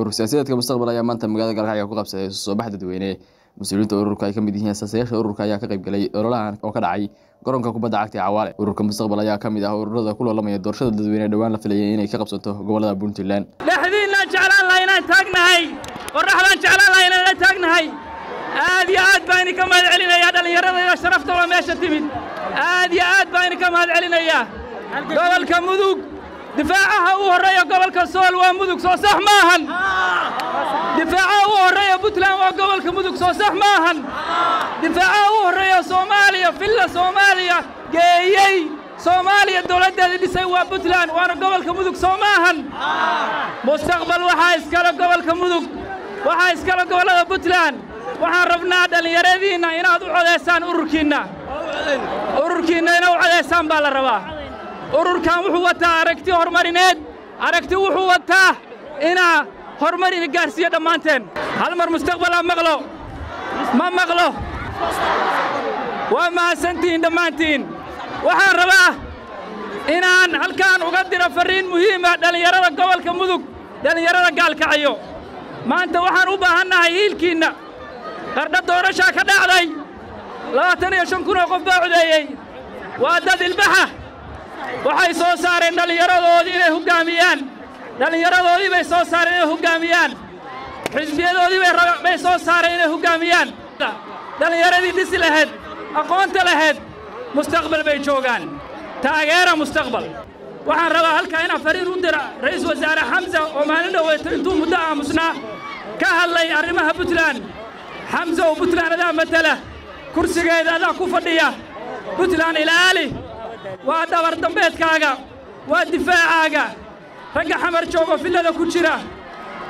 urur-siyaasadeedka mustaqbal ayaa maanta magaalada Galkacyo ku qabsaday soo baxda dadweyne mas'uuliyiinta ururka ay ka mid yihiin aasaasayaasha ururka ayaa ka qayb galay ololahan oo ka dhacay garoonka kubadda cagta Cawaale. Ururka mustaqbal ayaa ka mid ah ururada ku loolamaya doorashada dadweyne dhawaan la filayay inay ka qabsato gobolada Puntland. dhaxdiina jeclaan lahayn taagnahay qorraxdan jeclaan lahayn taagnahay aad iyo aad baan ka mahad celinayaa dhalinyarada iyo sharaftooda meesha timid aad iyo aad baan ka mahad celinayaa gobolka Mudug difaacaha uu horeeyo gobolka Sool waa Mudug soo sax maahan difaacaha uu horeeyo Puntland waa gobolka Mudug soo sax maahan difaacaha uu horeeyo Soomaaliya filla Soomaaliya geeyay Soomaaliya dawladda dhisay waa Puntland waana gobolka Mudug soo maahan mustaqbal waxa iskala gobolka Mudug waxa iskala gobolada Puntland waxaan rabnaa dhalinyaradiina inaad u codeysaan ururkiina inaad u codeysaan baa la rabaa ururkan wuxuu wataa aragti horumarineed aragti wuxuu wataa ina horumarin gaarsiyo dhamaanteen hal mar mustaqbal ma maqlo waa maasantiin dhamaantiin waxaan rabaa inaan halkaan uga diro fariin muhiim ah dhalinyarada gobolka Mudug dhalinyarada Galkacyo maanta waxaan u baahanahay hiilkiina qardha doorasho ka dhacday 25 kun oo qof baa codeeyay waa dad ilbaxa waxay soo saareen dhalinyaradoodii inay hogaamiyaan dhalinyaradoodii bay soo saareen inay hogaamiyaan xisbiyadoodii bay soo saareen inay hogaamiyaan dhalinyaradii dhisi lahayd aqoonta lahayd mustaqbal bay joogaan taageera mustaqbal waxaan rabaa halka inaan fariin u diro ra'iisul wasaare Xamza oo maalin dhaweeyay intuu muddo aamusnaa ka hadlay arrimaha Puntland Xamza oo Puntland matala kursigeeda ku fadhiya Puntland ilaali waa dabar dambeedkaaga waa difaacaaga ragga xamar joogo filada ku jira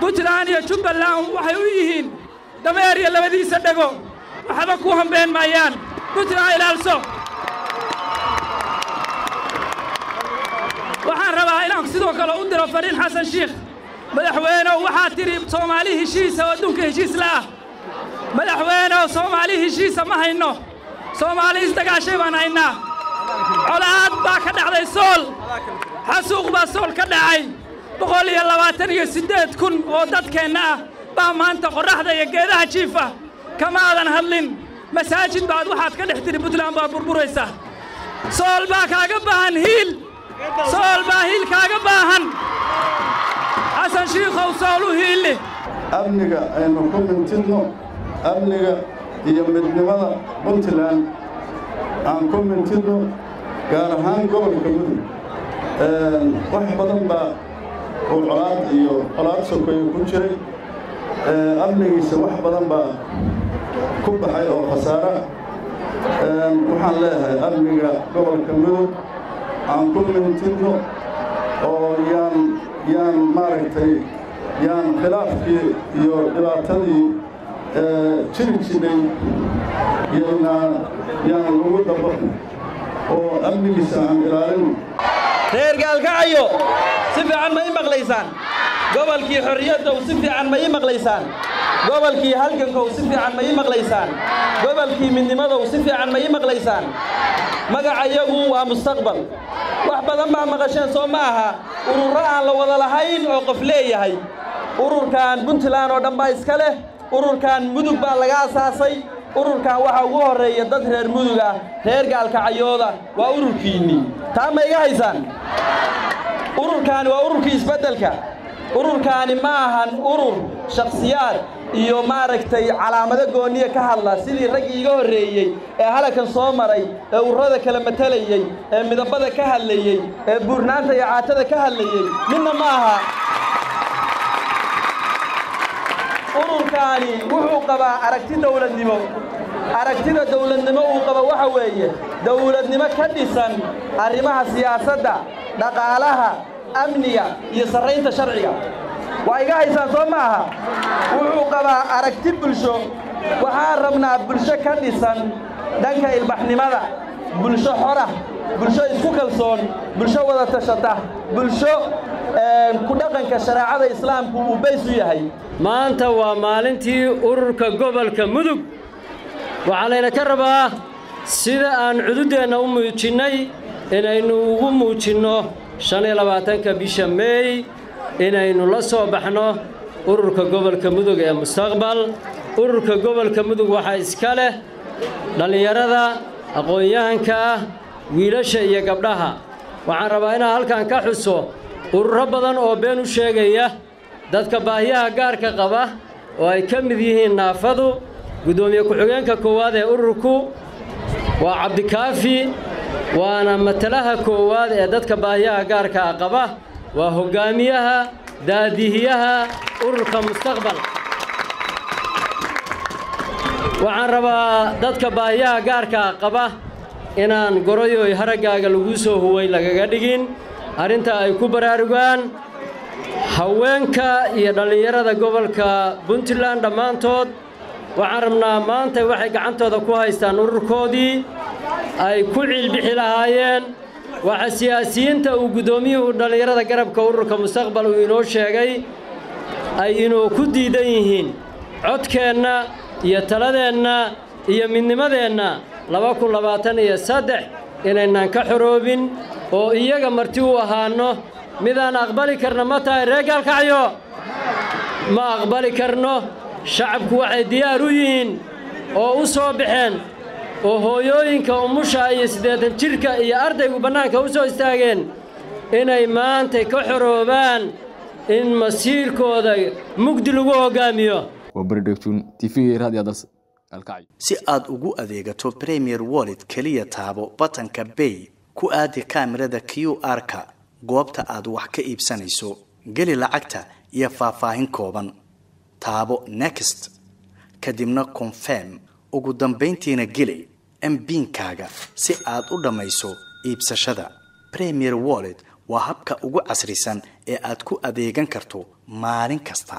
Puntland iyo Jubbaland waxay u yihiin dameer iyo labadiisa dhago waxba ku hambeen maayaan Puntland ilaalso waxaan rabaa inaan sidoo kale u diro fariin Xasan Sheikh madaxweyne waxa tiri Soomaali heshiis oo adduunka heshiis la madaxweyne Soomaali heshiis ma hayno Soomaali isdagaashay baan haynaa colaad baa ka dhacday Sool xasuuq baa Sool ka dhacay 128 kun oo dadkeena ah baa maanta qorraxda iyo geedaha jiifa kama aadan hadlin masaajid baad waxaad ka dhextiri Puntland baa burburaysa Sool baa kaaga baahan hiil Sool baa hiil kaaga baahan Xasan Sheikh oo Sool u hiili amniga aynu ku mintidno amniga iyo midnimada Puntland aan ku mintidno gaar ahaan gobolka Mudug wax badan baa oo colaad sokoy ku jiray amnigiisa wax badan baa ku baxay oo khasaara waxaan leeyahay amniga gobolka Mudug aan ku mintidno oo yaan maaragtay yaan khilaafkii iyo dhibaatadii jiray yaan lagu dabaqin oo amnigiisa aan ilaalin reer Galkacyo si fiican ma maqlaysaan gobolkii xorriyadda si fiican ma maqlaysaan gobolkii halganka si fiican ma maqlaysaan gobolkii midnimada si fiican ma maqlaysaan magacayagu waa mustaqbal wax badan ma maqasheen soo ma aha urur aan la wada lahayn oo qof leeyahay ururkan Puntland oo dhanba iska leh ururkan Mudug baa laga asaasay ururkan waxa ugu horeeya dad reer Mudug ah reer Galkacyooda waa ururkiini taa ma iga haysaan ururkan waa ururkii isbedelka ururkan ma ahan urur shakhsiyaad iyo maaragtay calaamado gooniye ka hadla sidii rag iiga horeeyay ee halkan soo maray ee ururada kala matalayay ee midabada ka hadlayay ee buurnaanta iyo caatada ka hadlayay midna ma aha ururkaani wuxuu qabaa aragtida dawladnimo uu qaba waxa weeye dawladnimo ka dhisan arrimaha siyaasadda dhaqaalaha amniga iyo saraynta sharciga waa iga haysaan soo ma aha wuxuu qabaa aragti bulsho waxaan rabnaa bulsho ka dhisan dhanka ilbaxnimada bulsho xora bulsho isku kalsoon bulsho wada tashata bulsho ku dhaqanka shariicada islaamku uu bays u yahay maanta waa maalintii ururka gobolka Mudug waxaana ka rabaa sida aan cududeena u muujinay inaynu ugu muujino 25 bisha May inaynu la soo baxno ururka gobolka mudug ee mustaqbal ururka gobolka mudug waxaa iska leh dhalinyarada aqoon-yahanka ah wiilasha iyo gabdhaha waxaan rabaa inaan halkan ka xuso ururo badan oo been u sheegaya dadka baahiyaha gaarka qaba oo ay ka mid yihiin naafadu gudoomiye ku-xigeenka koowaad ee ururku waa cabdikaafi waana matalaha koowaad ee dadka baahiyaha gaarka qaba waa hogaamiyaha daadihiyaha ururka mustaqbal waxaan rabaa dadka baahiyaha gaarka qaba inaan goroyoy haragaaga lagu soo huway lagaga dhigin arrinta ay ku baraarugaan haweenka iyo dhallinyarada gobolka puntland dhammaantood waxaan rabnaa maanta waxay gacantooda ku haystaan ururkoodii ay ku cilbixi lahaayeen waxa siyaasiyiinta uu gudoomiyuhu dhalinyarada garabka ururka mustaqbal uu inoo sheegay ay inuu ku diidan yihiin codkeenna iyo taladeenna iyo midnimadeenna 2023 inaynan ka xoroobin oo iyaga marti u ahaano midaan aqbali karna ma tahay reegaalkacyo ma aqbali karno shacabku waxay diyaar u yihiin oo u soo baxeen oo hooyooyinka umusha iyo 80 jirka iyo ardaygu bannaanka u soo istaageen inay maanta ka xoroobaan in masiirkooda mugdi lagu hogaamiyo وبردكتون TV راديو درس الكعي si aad ugu adeegato Premier Wallet kaliya taabo batanka Pay ku aadi kaamirada QR-ka goobta aad wax ka iibsanayso gali lacagta iyo faahfaahin kooban taabo Next kadibna Confirm ugu dambeyntiina gali MPin-kaaga si aad u dhamayso iibsashada Premier Wallet waa habka ugu casrisan ee aad ku adeegan karto maalin kasta